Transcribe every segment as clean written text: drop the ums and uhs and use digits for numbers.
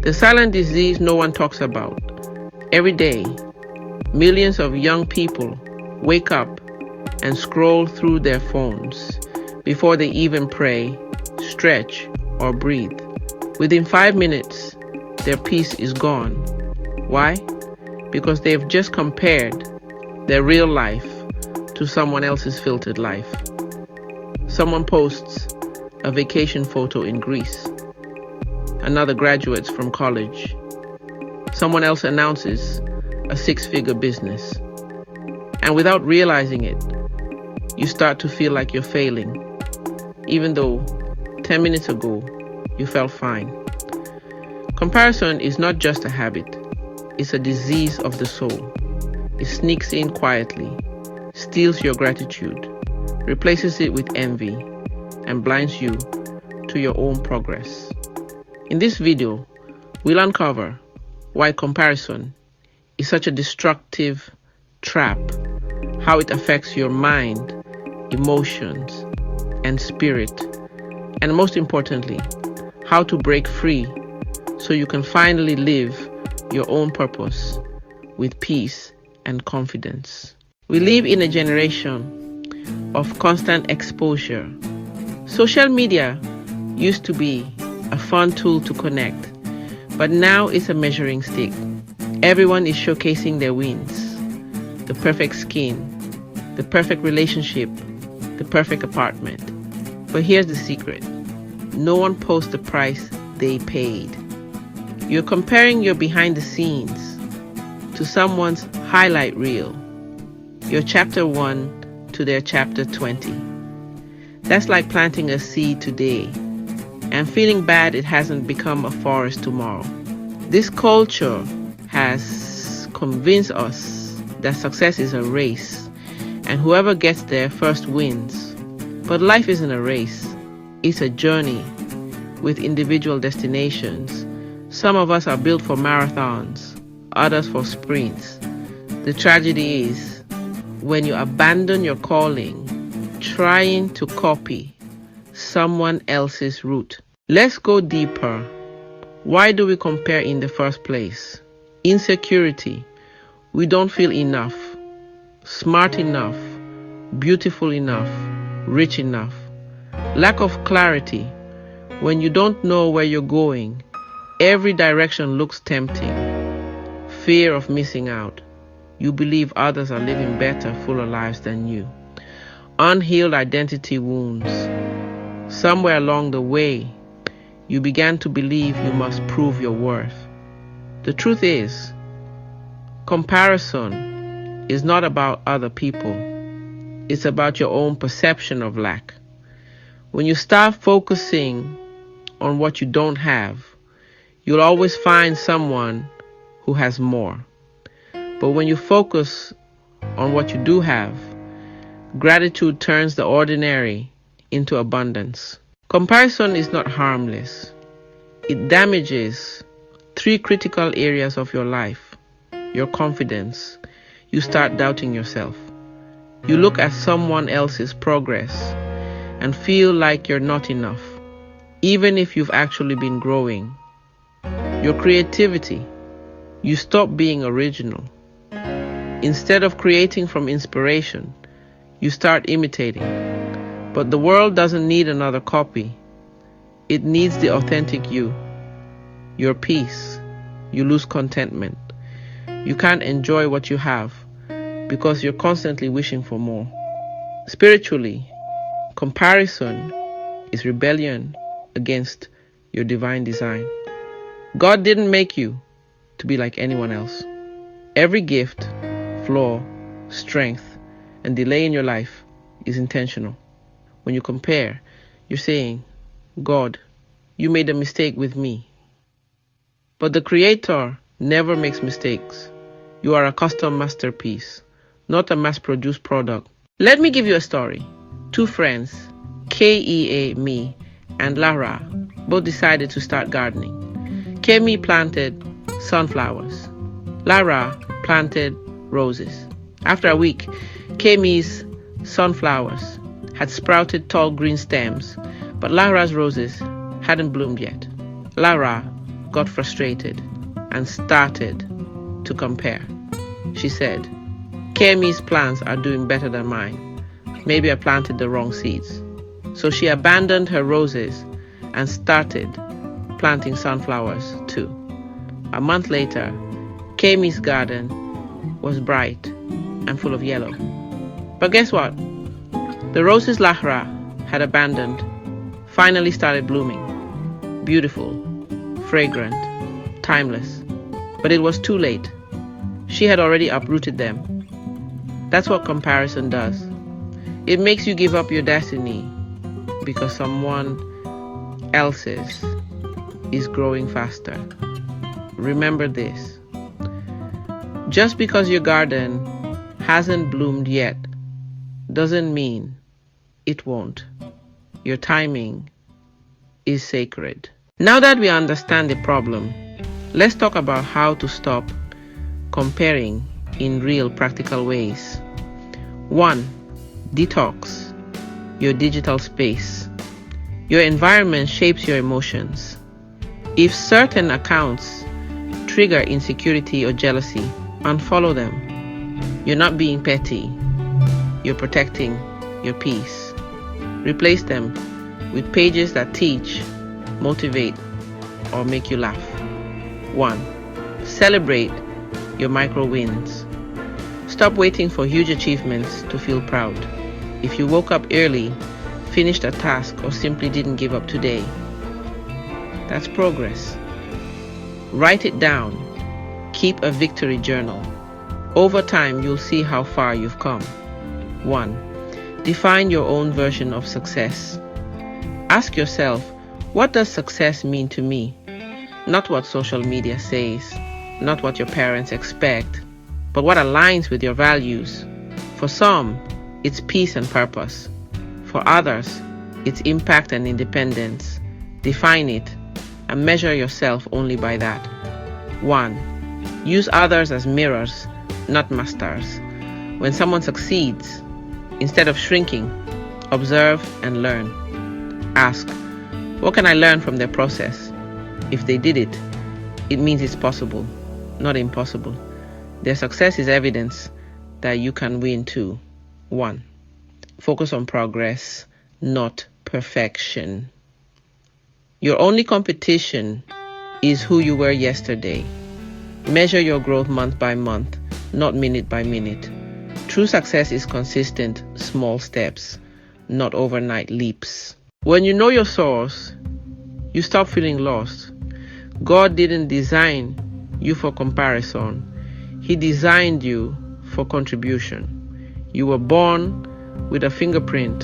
The silent disease no one talks about. Every day, millions of young people wake up and scroll through their phones before they even pray, stretch, or breathe. Within 5 minutes, their peace is gone. Why? Because they've just compared their real life to someone else's filtered life. Someone posts a vacation photo in Greece. Another graduates from college. Someone else announces a 6-figure business. And without realizing it, you start to feel like you're failing, even though 10 minutes ago you felt fine. Comparison is not just a habit, it's a disease of the soul. It sneaks in quietly, steals your gratitude, replaces it with envy, and blinds you to your own progress. In this video, we'll uncover why comparison is such a destructive trap, how it affects your mind, emotions, and spirit, and most importantly, how to break free so you can finally live your own purpose with peace and confidence. We live in a generation of constant exposure. Social media used to be a fun tool to connect, but now it's a measuring stick. Everyone is showcasing their wins, the perfect skin, the perfect relationship, the perfect apartment. But here's the secret. No one posts the price they paid. You're comparing your behind the scenes to someone's highlight reel, your chapter 1 to their chapter 20. That's like planting a seed today and feeling bad it hasn't become a forest tomorrow. This culture has convinced us that success is a race and whoever gets there first wins. But life isn't a race, it's a journey with individual destinations. Some of us are built for marathons, others for sprints. The tragedy is when you abandon your calling, trying to copy someone else's route. Let's go deeper. Why do we compare in the first place? Insecurity. We don't feel enough, smart enough, beautiful enough, rich enough. Lack of clarity. When you don't know where you're going, every direction looks tempting. Fear of missing out. You believe others are living better, fuller lives than you. Unhealed identity wounds. Somewhere along the way, you began to believe you must prove your worth. The truth is, comparison is not about other people. It's about your own perception of lack. When you start focusing on what you don't have, you'll always find someone who has more. But when you focus on what you do have, gratitude turns the ordinary into abundance. Comparison is not harmless. It damages 3 critical areas of your life. Your confidence. You start doubting yourself. You look at someone else's progress and feel like you're not enough, even if you've actually been growing. Your creativity. You stop being original. Instead of creating from inspiration, you start imitating. But the world doesn't need another copy. It needs the authentic you. Your peace. You lose contentment. You can't enjoy what you have because you're constantly wishing for more. Spiritually, comparison is rebellion against your divine design. God didn't make you to be like anyone else. Every gift, flaw, strength, and delay in your life is intentional. When you compare, you're saying, God, you made a mistake with me. But the Creator never makes mistakes. You are a custom masterpiece, not a mass-produced product. Let me give you a story. 2 friends, Kea, me, and Lara, both decided to start gardening. Kemi planted sunflowers. Lara planted roses. After a week, Kemi's sunflowers had sprouted tall green stems, but Lara's roses hadn't bloomed yet. Lara got frustrated and started to compare. She said, Kemi's plants are doing better than mine. Maybe I planted the wrong seeds. So she abandoned her roses and started planting sunflowers too. A month later, Kemi's garden was bright and full of yellow. But guess what? The roses Lahra had abandoned finally started blooming. Beautiful, fragrant, timeless. But it was too late. She had already uprooted them. That's what comparison does. It makes you give up your destiny because someone else's is growing faster. Remember this. Just because your garden hasn't bloomed yet doesn't mean it won't. Your timing is sacred. Now that we understand the problem, let's talk about how to stop comparing in real practical ways. 1. Detox your digital space. Your environment shapes your emotions. If certain accounts trigger insecurity or jealousy, unfollow them. You're not being petty. You're protecting your peace. Replace them with pages that teach, motivate, or make you laugh. 1. Celebrate your micro wins. Stop waiting for huge achievements to feel proud. If you woke up early, finished a task, or simply didn't give up today, that's progress. Write it down. Keep a victory journal. Over time, you'll see how far you've come. 1. Define your own version of success. Ask yourself, what does success mean to me? Not what social media says, not what your parents expect, but what aligns with your values. For some, it's peace and purpose. For others, it's impact and independence. Define it and measure yourself only by that. 1. Use others as mirrors, not masters. When someone succeeds, instead of shrinking, observe and learn. Ask, what can I learn from their process? If they did it, it means it's possible, not impossible. Their success is evidence that you can win too. 1. Focus on progress, not perfection. Your only competition is who you were yesterday. Measure your growth month by month, not minute by minute. True success is consistent, small steps, not overnight leaps. When you know your source, you stop feeling lost. God didn't design you for comparison. He designed you for contribution. You were born with a fingerprint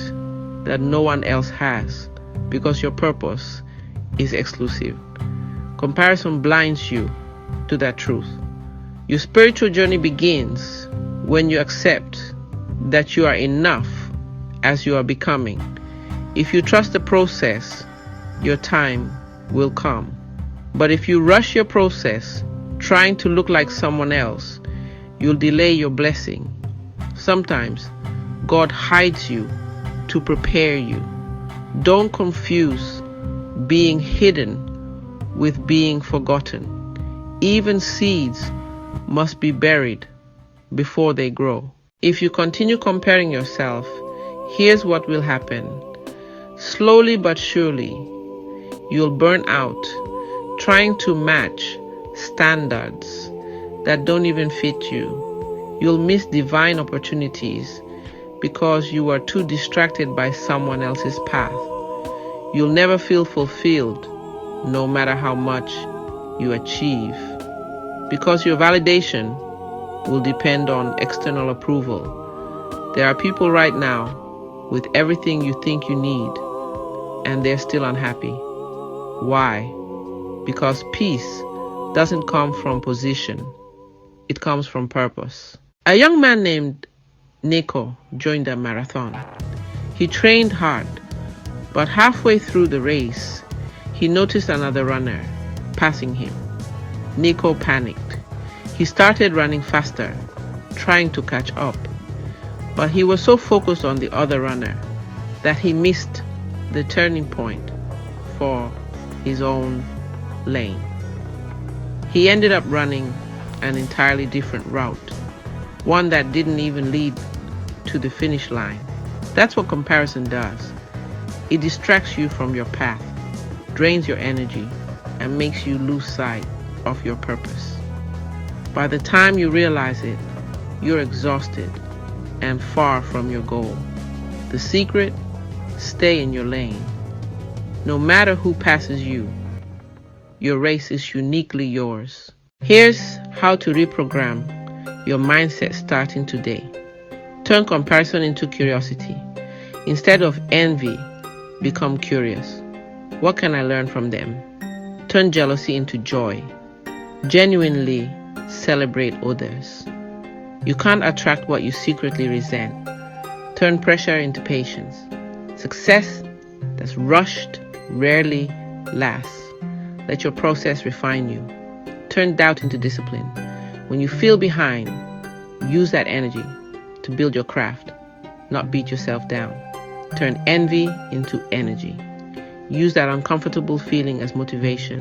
that no one else has because your purpose is exclusive. Comparison blinds you to that truth. Your spiritual journey begins when you accept that you are enough as you are becoming. If you trust the process, your time will come. But if you rush your process, trying to look like someone else, you'll delay your blessing. Sometimes God hides you to prepare you. Don't confuse being hidden with being forgotten. Even seeds must be buried before they grow. If you continue comparing yourself, here's what will happen. Slowly but surely, you'll burn out trying to match standards that don't even fit you. You'll miss divine opportunities because you are too distracted by someone else's path. You'll never feel fulfilled no matter how much you achieve, because your validation will depend on external approval. There are people right now with everything you think you need, and they're still unhappy. Why? Because peace doesn't come from position, it comes from purpose. A young man named Nico joined a marathon. He trained hard, but halfway through the race, he noticed another runner passing him. Nico panicked. He started running faster, trying to catch up. But he was so focused on the other runner that he missed the turning point for his own lane. He ended up running an entirely different route, one that didn't even lead to the finish line. That's what comparison does. It distracts you from your path, drains your energy, and makes you lose sight of your purpose. By the time you realize it, you're exhausted and far from your goal. The secret? Stay in your lane. No matter who passes you, your race is uniquely yours. Here's how to reprogram your mindset starting today. Turn comparison into curiosity. Instead of envy, become curious. What can I learn from them? Turn jealousy into joy. Genuinely celebrate others. You can't attract what you secretly resent. Turn pressure into patience. Success that's rushed rarely lasts. Let your process refine you. Turn doubt into discipline. When you feel behind, use that energy to build your craft, not beat yourself down. Turn envy into energy. Use that uncomfortable feeling as motivation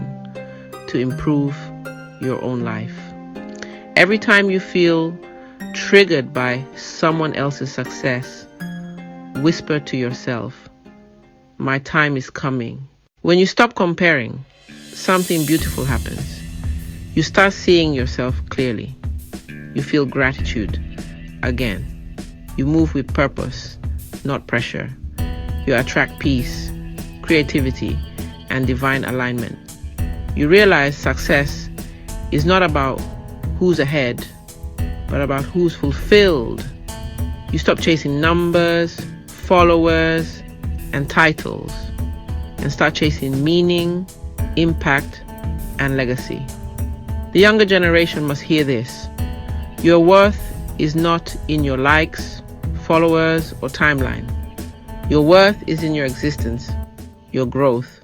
to improve your own life. Every time you feel triggered by someone else's success, whisper to yourself, my time is coming. When you stop comparing, something beautiful happens. You start seeing yourself clearly. You feel gratitude again. You move with purpose, not pressure. You attract peace, creativity, and divine alignment. You realize success is not about who's ahead, but about who's fulfilled. You stop chasing numbers, followers, and titles, and start chasing meaning, impact, and legacy. The younger generation must hear this. Your worth is not in your likes, followers, or timeline. Your worth is in your existence, your growth,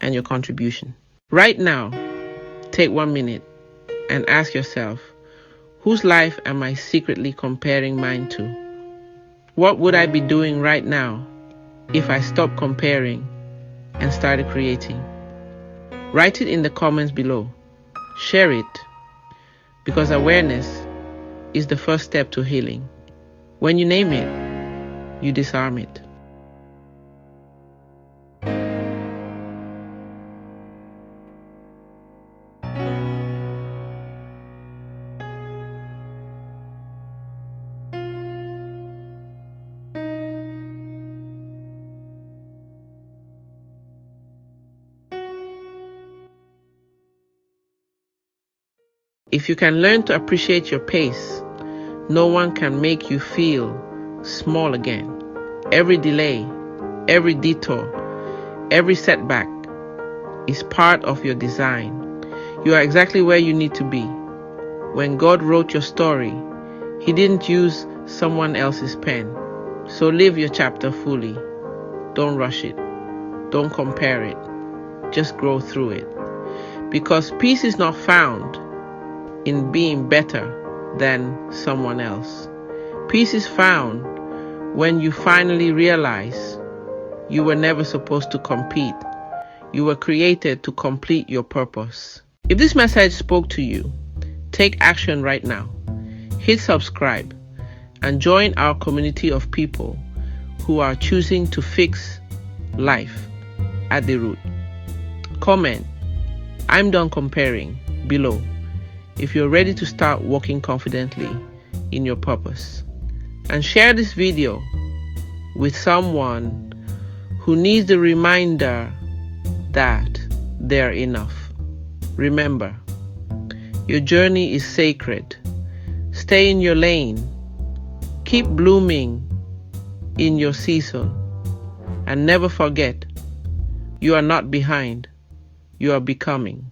and your contribution. Right now, take 1 minute and ask yourself, whose life am I secretly comparing mine to? What would I be doing right now if I stopped comparing and started creating? Write it in the comments below. Share it, because awareness is the first step to healing. When you name it, you disarm it. If you can learn to appreciate your pace, no one can make you feel small again. Every delay, every detour, every setback is part of your design. You are exactly where you need to be. When God wrote your story, He didn't use someone else's pen. So live your chapter fully. Don't rush it. Don't compare it. Just grow through it. Because peace is not found in being better than someone else. Peace is found when you finally realize you were never supposed to compete. You were created to complete your purpose. If this message spoke to you, take action right now. Hit subscribe and join our community of people who are choosing to fix life at the root. Comment, I'm done comparing, below, if you're ready to start walking confidently in your purpose. And share this video with someone who needs the reminder that they're enough. Remember, your journey is sacred. Stay in your lane. Keep blooming in your season. And never forget, you are not behind. You are becoming.